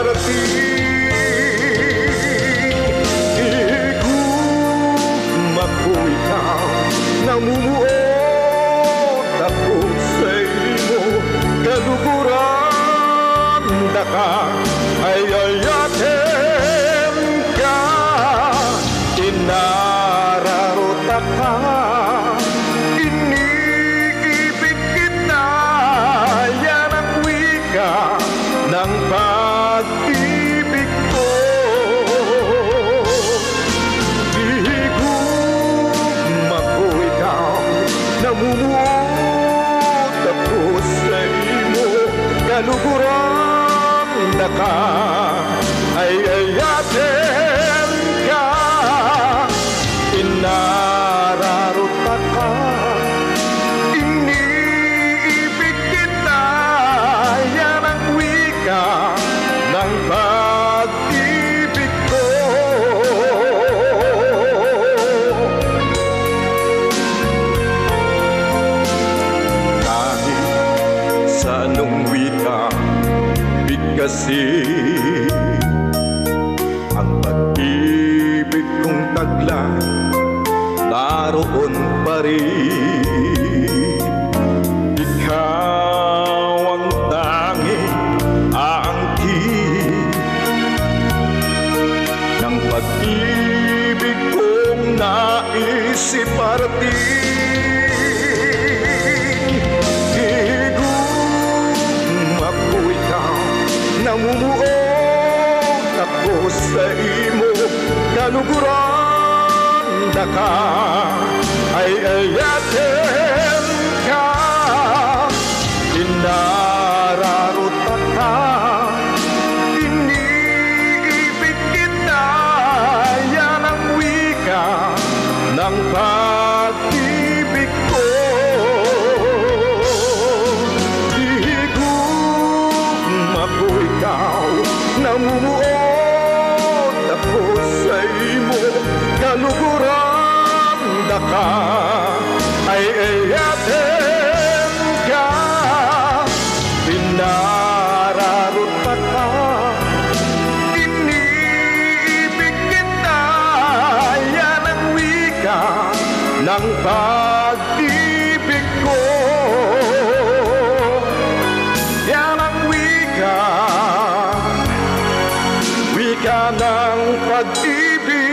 parating. Higugma ko ikaw, namumuot ako sa imo. Kaluguran da ka, ay ayatem ka. Inararota ka, iniibig kita. Yan ang wika ng pag-ibig ko. Higugma ko ikaw, namumuot ako sa imo. Kaluguran da ka, ay ayatem ka. Inararota ka, iniibig kita. Yan ang wika ng pag-ibig ko. Kahit sa anong wika bigkasin, ang pag-ibig kong tagla naroon pa rin. Ikaw ang tanging aangkin ng pag-ibig kong nais iparating. Higugma ko ikaw, namumuot ako sa imo. Kaluguran da ka, ay ayatem ka. Inararota ka, iniibig kita. Yan ang wika ng pag-ibig ko. Higugma ko ikaw, namumuot ako sa imo. Kaluguran da ka, ay ayatem ka. Pinararota ka, iniibig kita. Yan ang wika ng pag-ibig ko. Yan ang wika ng pag-ibig